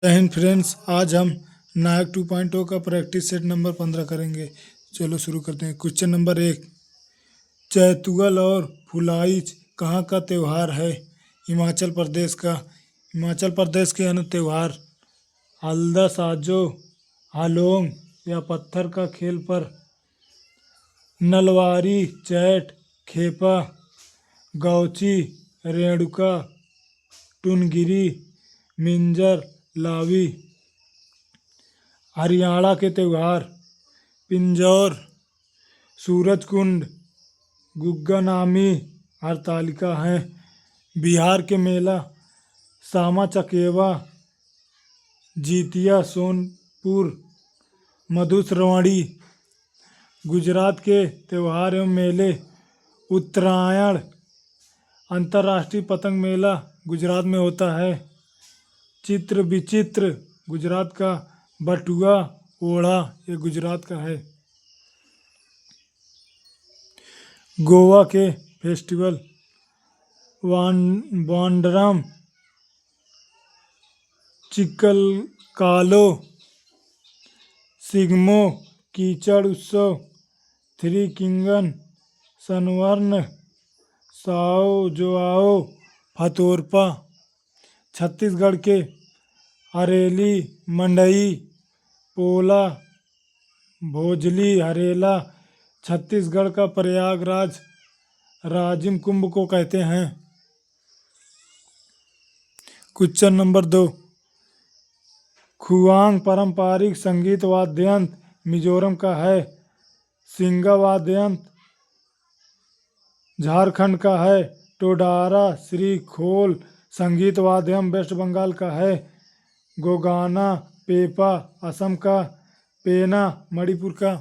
जय हिंद फ्रेंड्स। आज हम नायक 2.0 का प्रैक्टिस सेट नंबर 15 करेंगे। चलो शुरू करते हैं। क्वेश्चन नंबर 1, चैतुगल और फुलाइच कहाँ का त्यौहार है? हिमाचल प्रदेश का। हिमाचल प्रदेश के अन्य त्यौहार हल्दा साजो, हालोंग या पत्थर का खेल पर, नलवारी, चैट, खेपा, गौची, रेणुका, टुनगिरी, मिंजर, लावी। हरियाणा के त्यौहार पिंजौर, सूरजकुंड, गुग्गानामी, हरतालिका हैं। बिहार के मेला सामा चकेवा, जीतिया, सोनपुर, मधुश्रावणी। गुजरात के त्यौहार एवं मेले उत्तरायण, अंतर्राष्ट्रीय पतंग मेला गुजरात में होता है। चित्र विचित्र गुजरात का। बटुआ, ओढ़ा ये गुजरात का है। गोवा के फेस्टिवल वांडरम, चिक्कलकालो, सिग्मो, कीचड़ उत्सव, थ्री किंगन, सनवर्ण, साओ जोआओ, फतोरपा। छत्तीसगढ़ के हरेली, मंडई, पोला, भोजली, हरेला। छत्तीसगढ़ का प्रयागराज राजिम कुंभ को कहते हैं। क्वेश्चन नंबर 2, खुआंग पारंपरिक संगीत वाद्य यंत्र मिजोरम का है। सिंगा वाद्य यंत्र झारखंड का है। टोडारा श्री खोल संगीत वाद्य यंत्र वेस्ट बंगाल का है। गोगाना पेपा असम का। पेना मणिपुर का।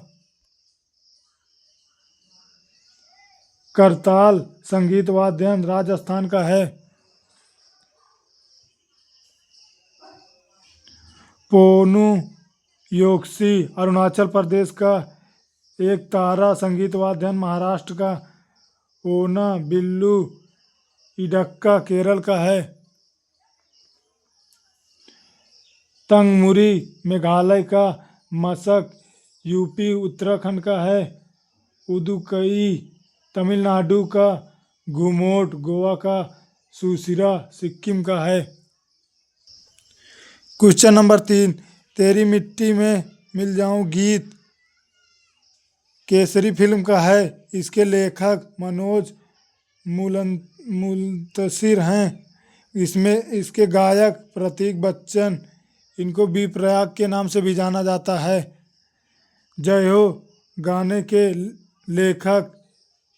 करताल संगीत वाद्य यंत्र राजस्थान का है। पोनू योक्सी अरुणाचल प्रदेश का। एक तारा संगीत वाद्य यंत्र महाराष्ट्र का। ओना बिल्लू इडक्का केरल का है। तंगमुरी मेघालय का। मसक यूपी उत्तराखंड का है। उदुकई तमिलनाडु का। घुमोट गोवा का। सुशिरा सिक्किम का है। क्वेश्चन नंबर 3, तेरी मिट्टी में मिल जाऊं गीत केसरी फिल्म का है। इसके लेखक मनोज मुंतशिर हैं। इसमें इसके गायक प्रतीक बच्चन, इनको बी प्रयाग के नाम से भी जाना जाता है। जय हो गाने के लेखक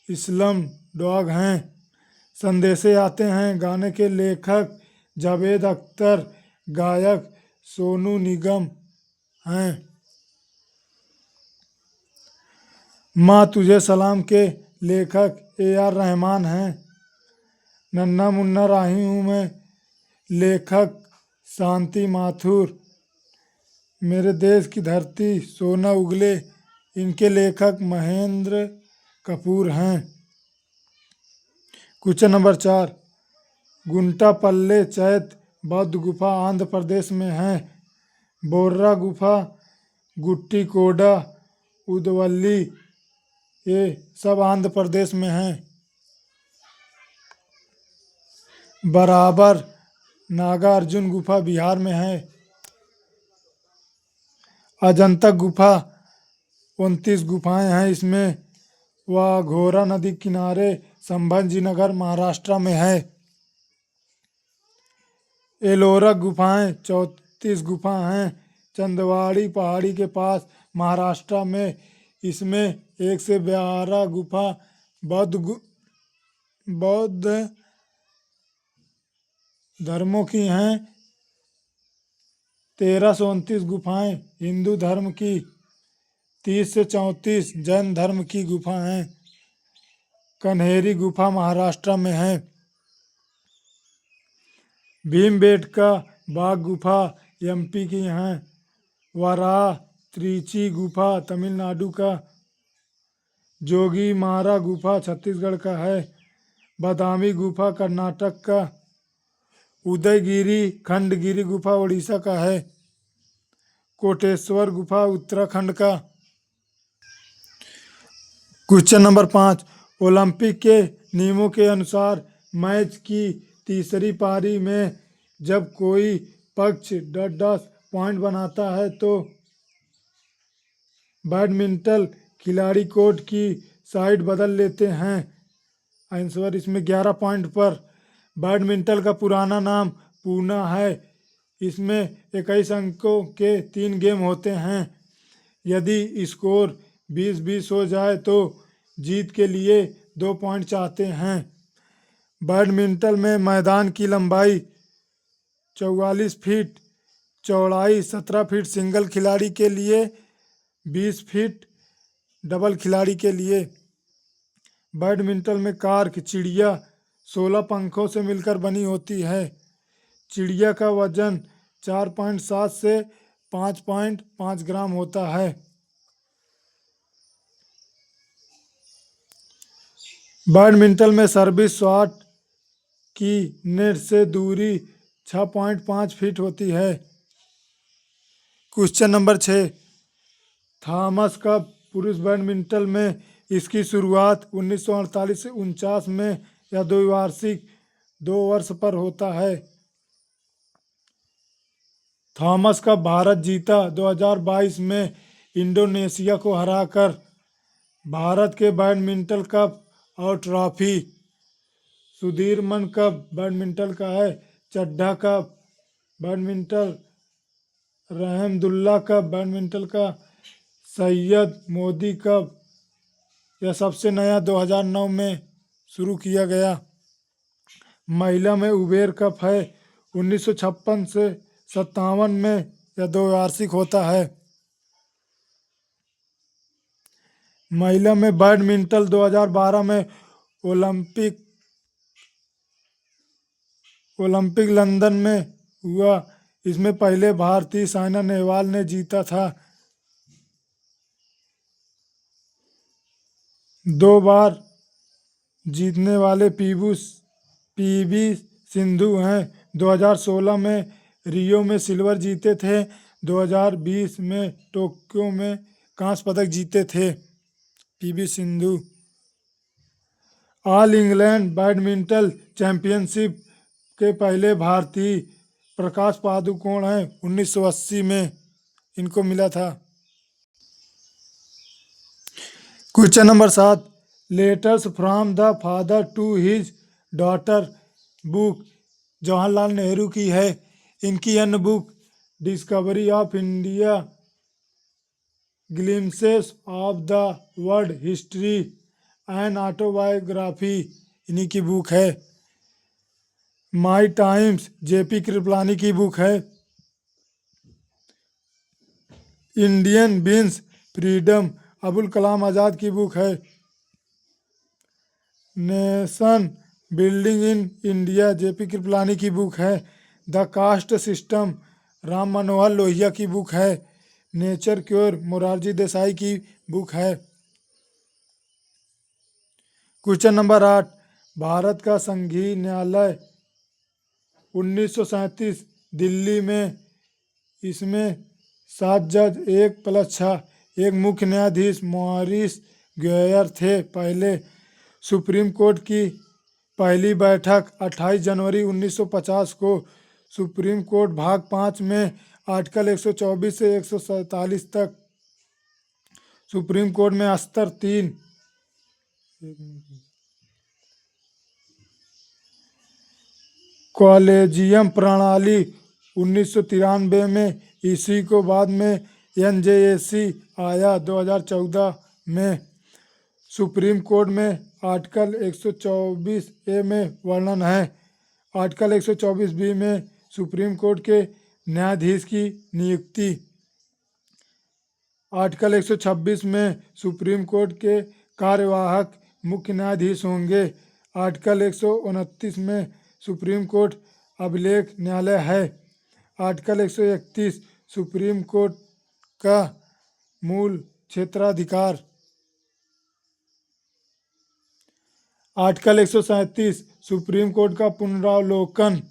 इस्लम डॉग हैं। संदेशे आते हैं गाने के लेखक जावेद अख्तर, गायक सोनू निगम हैं। माँ तुझे सलाम के लेखक AR रहमान हैं। नन्ना मुन्ना राही हूँ मैं लेखक शांति माथुर। मेरे देश की धरती सोना उगले, इनके लेखक महेंद्र कपूर हैं। क्वेश्चन नंबर 4, गुंटापल्ले चैत बौद्ध गुफा आंध्र प्रदेश में है। बोर्रा गुफा, गुट्टी कोडा, उदवल्ली ये सब आंध्र प्रदेश में हैं। बराबर नागार्जुन गुफा बिहार में है। अजंता गुफा 29 गुफाएं हैं इसमें। वह घोरा नदी किनारे संभाजी नगर महाराष्ट्र में है। एलोरा गुफाएं 34 गुफा हैं चंदवाड़ी पहाड़ी के पास महाराष्ट्र में। इसमें 1 से 12 गुफा बौद्ध धर्मों की हैं। 13 से 29 गुफाएं हिंदू धर्म की, 30 से 34 जैन धर्म की गुफा हैं। कन्हेरी गुफा महाराष्ट्र में है। भीमबेटका बाग गुफा MP की हैं। वरा त्रिची गुफा तमिलनाडु का। जोगी मारा गुफा छत्तीसगढ़ का है। बादामी गुफा कर्नाटक का। उदयगिरी खंडगिरी गुफा उड़ीसा का है। कोटेश्वर गुफा उत्तराखंड का। क्वेश्चन नंबर 5, ओलंपिक के नियमों के अनुसार मैच की तीसरी पारी में जब कोई पक्ष 10-10 पॉइंट बनाता है तो बैडमिंटन खिलाड़ी कोर्ट की साइड बदल लेते हैं। आंसर इसमें 11 पॉइंट पर। बैडमिंटन का पुराना नाम पूना है। इसमें 21 अंकों के 3 गेम होते हैं। यदि स्कोर 20-20 हो जाए तो जीत के लिए 2 पॉइंट चाहते हैं। बैडमिंटन में मैदान की लंबाई 44 फीट, चौड़ाई 17 फीट सिंगल खिलाड़ी के लिए, 20 फीट डबल खिलाड़ी के लिए। बैडमिंटन में कार्क चिड़िया 16 पंखों से मिलकर बनी होती है। चिड़िया का वजन 4.7 से 5.5 ग्राम होता है। बैडमिंटन में सर्विस शॉट की नेट से दूरी 6.5 फीट होती है। क्वेश्चन नंबर 6, थॉमस कप पुरुष बैडमिंटन में इसकी शुरुआत 1948 से 49 में या द्विवार्षिक 2 वर्ष पर होता है। थॉमस कप भारत जीता 2022 में इंडोनेशिया को हराकर। भारत के बैडमिंटन कप और ट्रॉफी। सुधीरमन कप बैडमिंटन का है। Chadha cup badminton, Rahmatullah cup badminton का, सैयद मोदी कप यह सबसे नया 2009 में शुरू किया गया। महिला में उबेर कप है। 1956 से 57 में यह 2 वार्षिक होता है। महिला में बैडमिंटन 2012 में ओलंपिक लंदन में हुआ। इसमें पहले भारतीय साइना नेहवाल ने जीता था। 2 बार जीतने वाले पीवी सिंधु हैं। 2016 में रियो में सिल्वर जीते थे। 2020 में टोक्यो में कांस्य पदक जीते थे PV Sindhu. All England badminton championship के पहले भारतीय प्रकाश पादुकोण हैं। 1980 में इनको मिला था। Question number 7, letters from the father to his daughter book Jawaharlal Nehru की है। इनकी अन्य book Discovery of India, Glimpses of the World History and autobiography इन्हीं की बुक है। माई टाइम्स जेपी कृपलानी की बुक है। Indian beans freedom Abul Kalam Azad की बुक है। Nation building in India JP Kripalani की बुक है। The caste system Ram Manohar Lohia की बुक है। नेचर क्योर मोरारजी देसाई की बुक है। क्वेश्चन नंबर 8, भारत का संघीय न्यायालय 1937 दिल्ली में। इसमें 7 जज 1+6, एक मुख्य न्यायाधीश मॉरिस ग्वेयर थे। पहले सुप्रीम कोर्ट की पहली बैठक 28 जनवरी 1950 को सुप्रीम कोर्ट भाग 5 में आर्टिकल 124 से 147 तक। सुप्रीम कोर्ट में स्तर 3। कॉलेजियम प्रणाली 1993 में। इसी को बाद में एनजेएसी आया 2014 में। सुप्रीम कोर्ट में आर्टिकल 124 ए में वर्णन है। आर्टिकल 124 बी में सुप्रीम कोर्ट के न्यायाधीश की नियुक्ति। आर्टिकल 126 में सुप्रीम कोर्ट के कार्यवाहक मुख्य न्यायाधीश होंगे। आर्टिकल 129 में सुप्रीम कोर्ट अभिलेख न्यायालय है। आर्टिकल 131 सुप्रीम कोर्ट का मूल क्षेत्राधिकार। आर्टिकल 137 सुप्रीम कोर्ट का पुनरावलोकन।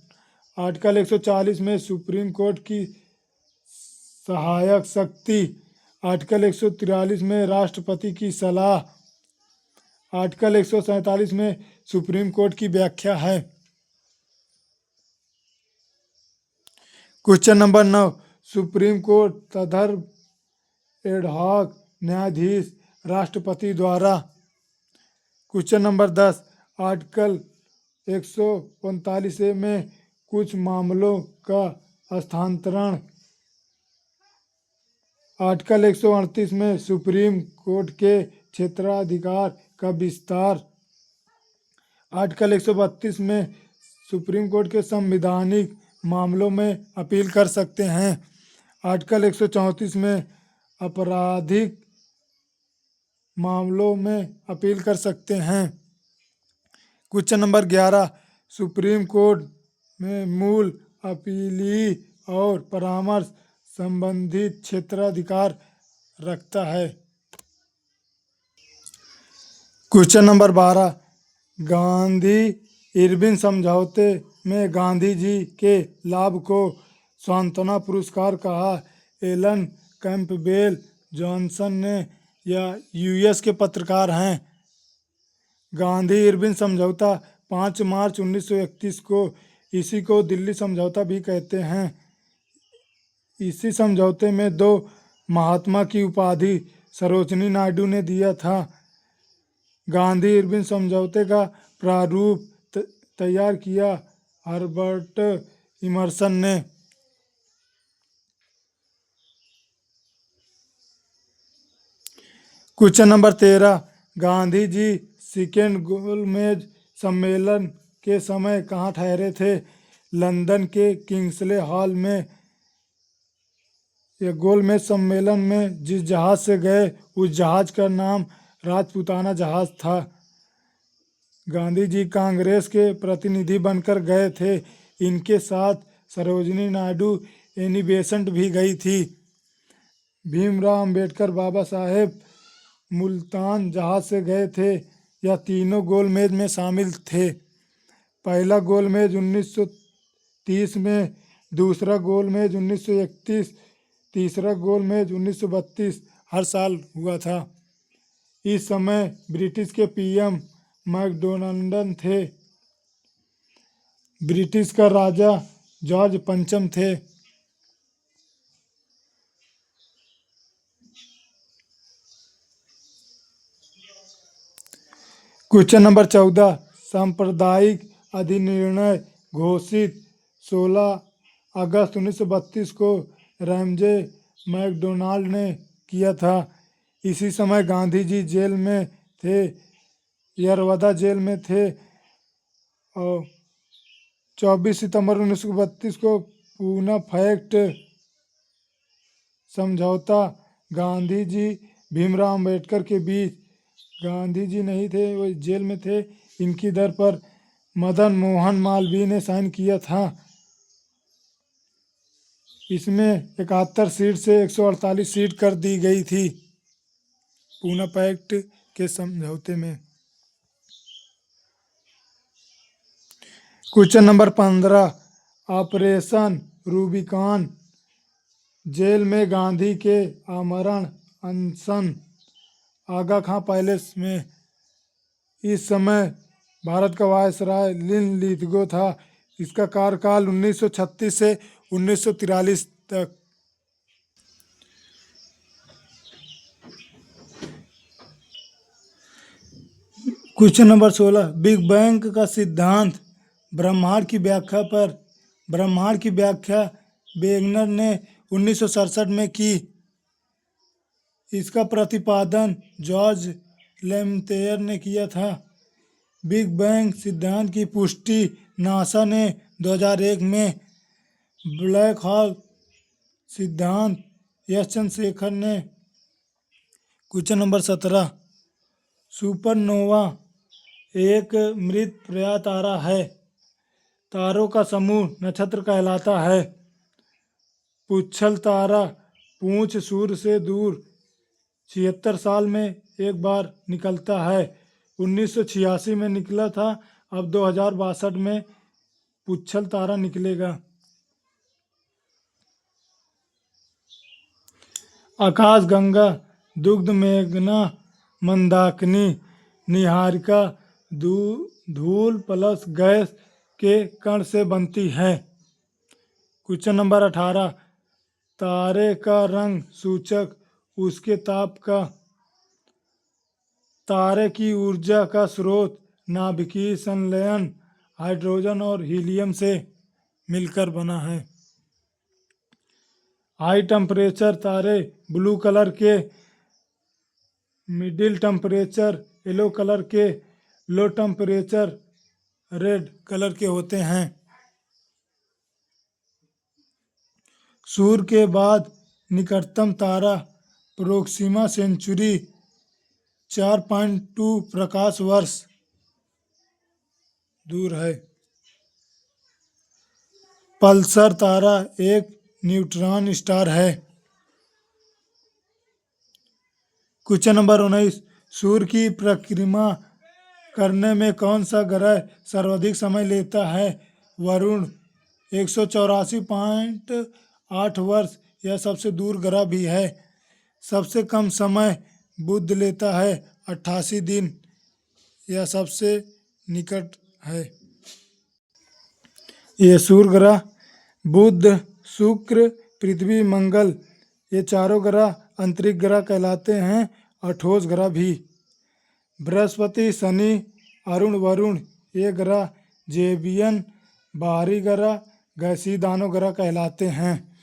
आर्टिकल 140 में सुप्रीम कोर्ट की सहायक शक्ति। आर्टिकल 143 में राष्ट्रपति की सलाह। आर्टिकल 147 में सुप्रीम कोर्ट की व्याख्या है। क्वेश्चन नंबर 9, सुप्रीम कोर्ट तदर्थ एडहॉक न्यायाधीश राष्ट्रपति द्वारा। क्वेश्चन नंबर 10, आर्टिकल 145 में कुछ मामलों का हस्तांतरण। आर्टिकल 138 में सुप्रीम कोर्ट के क्षेत्राधिकार का विस्तार। आर्टिकल 132 में सुप्रीम कोर्ट के संवैधानिक मामलों में अपील कर सकते हैं। आर्टिकल 134 में आपराधिक मामलों में अपील कर सकते हैं। क्वेश्चन नंबर 11, सुप्रीम कोर्ट में मूल अपीली और परामर्श संबंधित क्षेत्राधिकार रखता है। क्वेश्चन नंबर 12, गांधी इरविन समझौते में गांधी जी के लाभ को सांत्वना पुरस्कार कहा। एलन कैंपबेल जॉनसन ने या यूएस के पत्रकार हैं। गांधी इरविन समझौता 5 मार्च 1931 को, इसी को दिल्ली समझौता भी कहते हैं। इसी समझौते में 2 महात्मा की उपाधि सरोजिनी नायडू ने दिया था। गांधी इरविन समझौते का प्रारूप तैयार किया हर्बर्ट इमर्सन ने। Question number 13, Gandhi ji second गोलमेज सम्मेलन के समय कहाँ ठहरे थे? लंदन के किंग्सले हॉल में। यह गोलमेज सम्मेलन में जिस जहाज से गए उस जहाज का नाम राजपूताना जहाज था। गांधी जी कांग्रेस के प्रतिनिधि बनकर गए थे। इनके साथ सरोजिनी नायडू एनी बेसेंट भी गई थी। भीमराव अंबेडकर बाबा साहेब मुल्तान जहाज से गए थे। यह तीनों गोलमेज में शामिल थे। पहला गोलमेज 1930 में, दूसरा गोलमेज 1931, तीसरा गोलमेज 1932 हर साल हुआ था। इस समय ब्रिटिश के पीएम मैकडोनाल्ड थे। ब्रिटिश का राजा जॉर्ज पंचम थे। क्वेश्चन नंबर 14, सांप्रदायिक अधिनिर्णय घोषित 16 अगस्त 1932 को रैमजे मैकडोनाल्ड ने किया था। इसी समय गांधी जी जेल में थे, यरवदा जेल में थे। और 24 सितंबर 1932 को पूना फैक्ट समझौता गांधी जी भीमराव अंबेडकर के बीच। गांधी जी नहीं थे, वो जेल में थे। इनकी दर पर मदन मोहन मालवीय ने साइन किया था। इसमें 71 सीट से 148 सीट कर दी गई थी पूना पैक्ट के समझौते में। Question number 15, operation Rubicon. जेल में गांधी के आमरण अनशन आगा खां पैलेस में। इस समय भारत का वायसराय लिनलिथगो था। इसका कार्यकाल 1936 से 1943 तक। क्वेश्चन नंबर 16, बिग बैंग का सिद्धांत। ब्रह्मांड की व्याख्या पर। ब्रह्मांड की व्याख्या वेगनर ने 1967 में की। इसका प्रतिपादन जॉर्ज लेमेतेयर ने किया था। बिग बैंग सिद्धांत की पुष्टि नासा ने 2001 में। ब्लैक होल सिद्धांत एस चंद्रशेखर ने। क्वेश्चन नंबर 17, सुपरनोवा एक मृत पर्याय तारा है। तारों का समूह नक्षत्र कहलाता है। पुच्छल तारा पूंछ सूर्य से दूर 76 साल में एक बार निकलता है। 1986 में निकला था, अब 2062 में पुच्छल तारा निकलेगा। आकाश गंगा, दुग्ध मेघना, मंदाकिनी, निहारिका धूल प्लस गैस के कण से बनती है। क्वेश्चन नंबर 18, तारे का रंग सूचक उसके ताप का, तारे की ऊर्जा का स्रोत नाभिकीय संलयन हाइड्रोजन और हीलियम से मिलकर बना है। हाई टेम्परेचर तारे ब्लू कलर के, मिडिल टेम्परेचर येलो कलर के, लो टेम्परेचर रेड कलर के होते हैं। सूर्य के बाद निकटतम तारा प्रोक्सिमा सेंचुरी 4.2 प्रकाश वर्ष दूर है। पल्सर तारा एक न्यूट्रॉन स्टार है। क्वेश्चन नंबर 19, सूर्य की परिक्रमा करने में कौन सा ग्रह सर्वाधिक समय लेता है? वरुण 184.8 वर्ष, यह सबसे दूर ग्रह भी है। सबसे कम समय बुध लेता है 88 दिन, यह सबसे निकट है। ये सूर्य ग्रह, बुध, शुक्र, पृथ्वी, मंगल, ये चारों ग्रह अंतरिक्ष ग्रह कहलाते हैं और ठोस ग्रह भी। बृहस्पति, शनि, अरुण, वरुण ये ग्रह जेबियन बाहरी ग्रह गैसीय दानव ग्रह कहलाते हैं।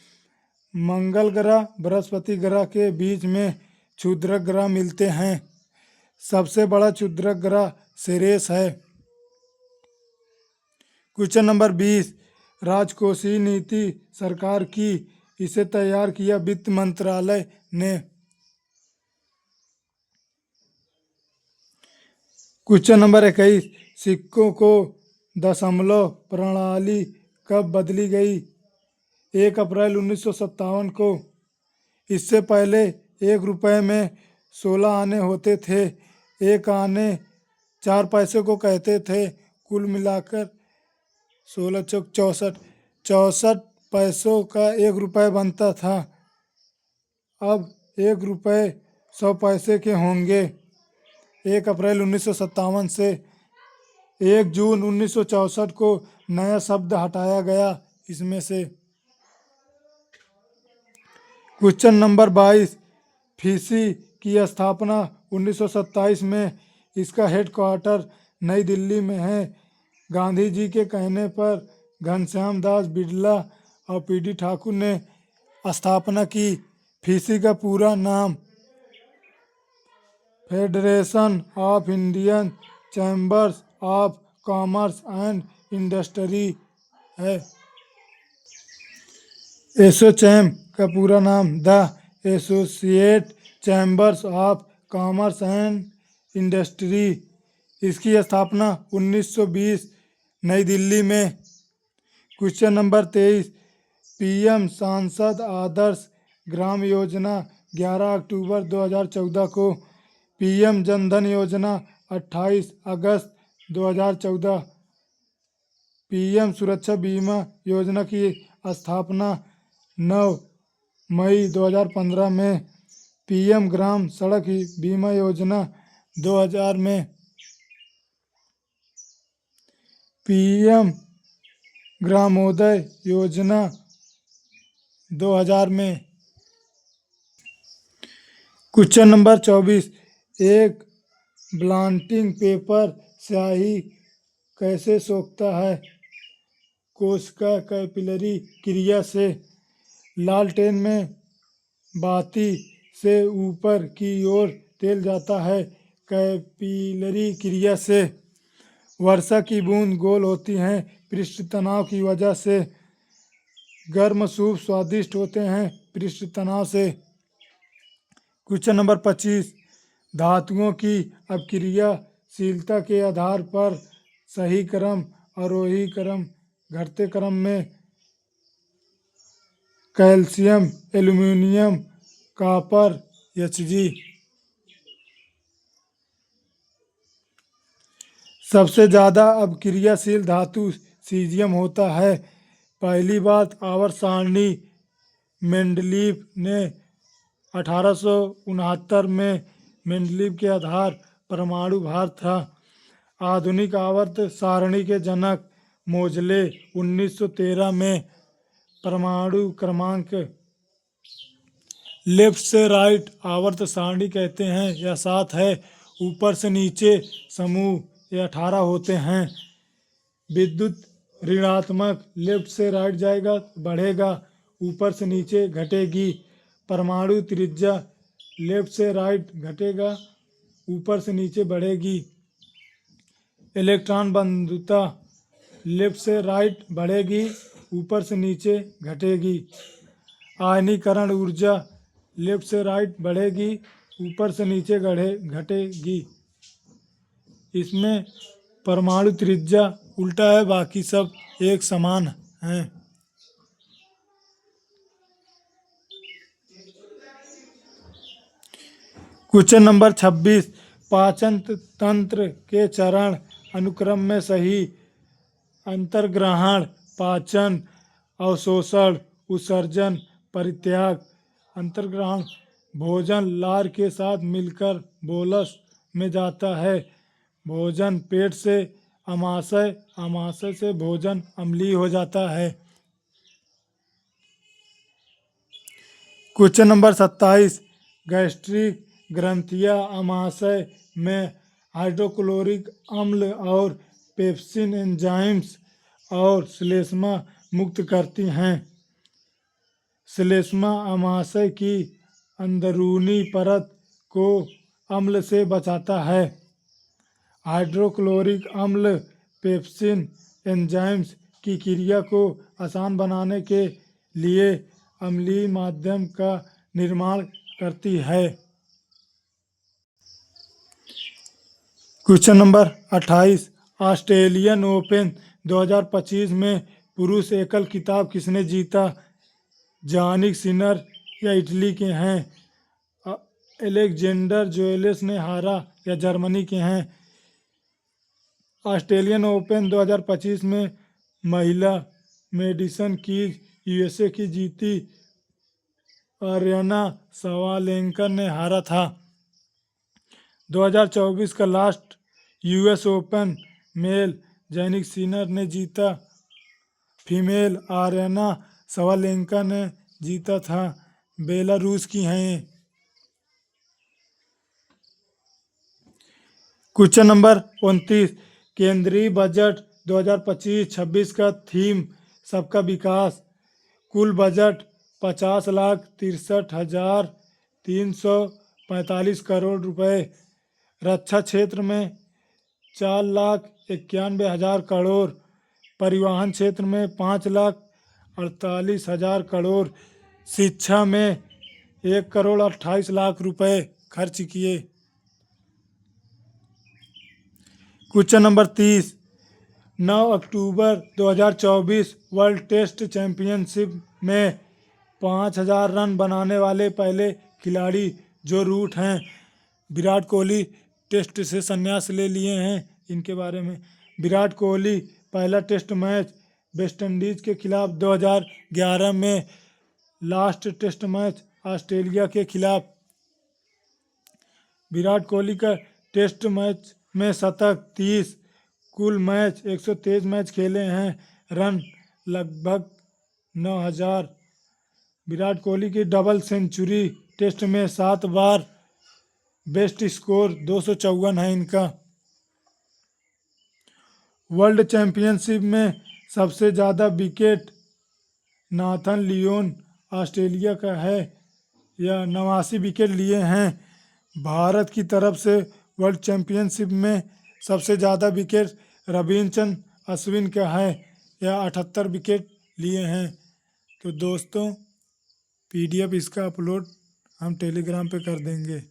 मंगल ग्रह बृहस्पति ग्रह के बीच में क्षुद्रक ग्रह मिलते हैं। सबसे बड़ा क्षुद्रक ग्रह सेरेस है। क्वेश्चन नंबर 20, राजकोषीय नीति सरकार की, इसे तैयार किया वित्त मंत्रालय ने। क्वेश्चन नंबर 21, सिक्कों को दशमलव प्रणाली कब बदली गई? 1 अप्रैल 1957 को। इससे पहले 1 रुपये में 16 आने होते थे। 1 आने 4 पैसे को कहते थे। कुल मिलाकर 16 चौक 64, 64 पैसों का 1 रुपये बनता था। अब 1 रुपये 100 पैसे के होंगे। 1 अप्रैल 1957 से 1 जून 1964 को नया शब्द हटाया गया इसमें से। क्वेश्चन नंबर 22, फिशी की स्थापना 1927 में, इसका हेडक्वार्टर नई दिल्ली में है। गांधी जी के कहने पर घनश्याम दास बिड़ला और पीडी ठाकुर ने स्थापना की। फिशी का पूरा नाम federation of Indian chambers of commerce and industry है। एसोचैम का पूरा नाम the associate chambers of commerce and industry. इसकी स्थापना 1920 नई दिल्ली में। क्वेश्चन नंबर 23, पीएम सांसद आदर्श ग्राम योजना 11 अक्टूबर 2014 को, पीएम जनधन योजना 28 अगस्त 2014, पीएम सुरक्षा बीमा योजना की स्थापना 9 मई 2015 में, पीएम ग्राम सड़क बीमा योजना 2000 में, पीएम ग्रामोदय योजना 2000 में। क्वेश्चन नंबर 24, एक ब्लॉटिंग पेपर स्याही कैसे सोखता है? कोशिका कैपिलरी क्रिया से। लालटेन में बाती से ऊपर की ओर तेल जाता है कैपिलरी क्रिया से। वर्षा की बूंद गोल होती हैं पृष्ठ तनाव की वजह से। गर्म सूप स्वादिष्ट होते हैं पृष्ठ तनाव से। क्वेश्चन नंबर 25, धातुओं की अपक्रियाशीलता के आधार पर सही क्रम, आरोही क्रम, घटते क्रम में कैल्शियम, एल्यूमीनियम, कॉपर, Hg। सबसे ज़्यादा अपक्रियाशील धातु सीजियम होता है। पहली बात, आवर्त सारणी मेंडलीव ने 1869 में मेंडलीव के आधार परमाणु भार था। आधुनिक आवर्त सारणी के जनक मोजले 1913 में परमाणु क्रमांक लेफ्ट से राइट आवर्त सारणी कहते हैं। यह 7 है। ऊपर से नीचे समूह ये 18 होते हैं। विद्युत ऋणात्मक लेफ्ट से राइट जाएगा बढ़ेगा, ऊपर से नीचे घटेगी। परमाणु त्रिज्या लेफ्ट से राइट घटेगा, ऊपर से नीचे बढ़ेगी। इलेक्ट्रॉन बंधुता लेफ्ट से राइट बढ़ेगी, ऊपर से नीचे घटेगी। आयनीकरण ऊर्जा लेफ्ट से राइट बढ़ेगी, ऊपर से नीचे घटेगी। इसमें परमाणु त्रिज्या उल्टा है, बाकी सब एक समान हैं। क्वेश्चन नंबर 26, पाचन तंत्र के चरण अनुक्रम में सही अंतर्ग्रहण, पाचन, अवशोषण, उत्सर्जन, परित्याग। अंतर्ग्रहण भोजन लार के साथ मिलकर बोलस में जाता है। भोजन पेट से आमाशय, आमाशय से भोजन अम्लीय हो जाता है। क्वेश्चन नंबर 27, गैस्ट्रिक ग्रंथियां आमाशय में हाइड्रोक्लोरिक अम्ल और पेप्सिन एंजाइम्स और श्लेष्मा मुक्त करती हैं। श्लेष्मा आमाशय की अंदरूनी परत को अम्ल से बचाता है। हाइड्रोक्लोरिक अम्ल पेप्सिन एंजाइम्स की क्रिया को आसान बनाने के लिए अम्लीय माध्यम का निर्माण करती है। क्वेश्चन नंबर 28, ऑस्ट्रेलियन ओपन 2025 में पुरुष एकल खिताब किसने जीता? जानिक सिनर या इटली के हैं? अलेक्जेंडर जोएलिस ने हारा या जर्मनी के हैं? ऑस्ट्रेलियन ओपन 2025 में महिला मेडिसन कीज यूएसए की जीती। अरियाना सवालेंका ने हारा था। 2024 का last US open mail जानिक Sinner ने जीता। फीमेल अरियाना सवालेंका ने जीता था। बेलारूस की हैं। क्वेश्चन नंबर 29, केंद्रीय बजट 2025-26 का थीम सबका विकास। कुल बजट 50,63,345 करोड़ रुपए। रक्षा क्षेत्र में 4,91,000 करोड़। परिवहन क्षेत्र में 5,48,000 करोड़। शिक्षा में 1,28,00,000 रुपए खर्च किए। क्वेश्चन नंबर 30, 9 अक्टूबर 2024 वर्ल्ड टेस्ट चैंपियनशिप में 5,000 रन बनाने वाले पहले खिलाड़ी जो रूट हैं। विराट कोहली टेस्ट से संन्यास ले लिए हैं। इनके बारे में, विराट कोहली पहला टेस्ट मैच वेस्ट इंडीज के खिलाफ 2011 में, लास्ट टेस्ट मैच ऑस्ट्रेलिया के खिलाफ। विराट कोहली का टेस्ट मैच में शतक 30, कुल मैच 123 मैच खेले हैं, रन लगभग 9,000। विराट कोहली की डबल सेंचुरी टेस्ट में 7 बार, बेस्ट स्कोर 254 है इनका। वर्ल्ड चैंपियनशिप में सबसे ज़्यादा विकेट नाथन लियोन ऑस्ट्रेलिया का है, यह 89 विकेट लिए हैं। भारत की तरफ से वर्ल्ड चैंपियनशिप में सबसे ज़्यादा विकेट रविचंद्रन अश्विन का है, यह 78 विकेट लिए हैं। तो दोस्तों, PDF इसका अपलोड हम टेलीग्राम पे कर देंगे।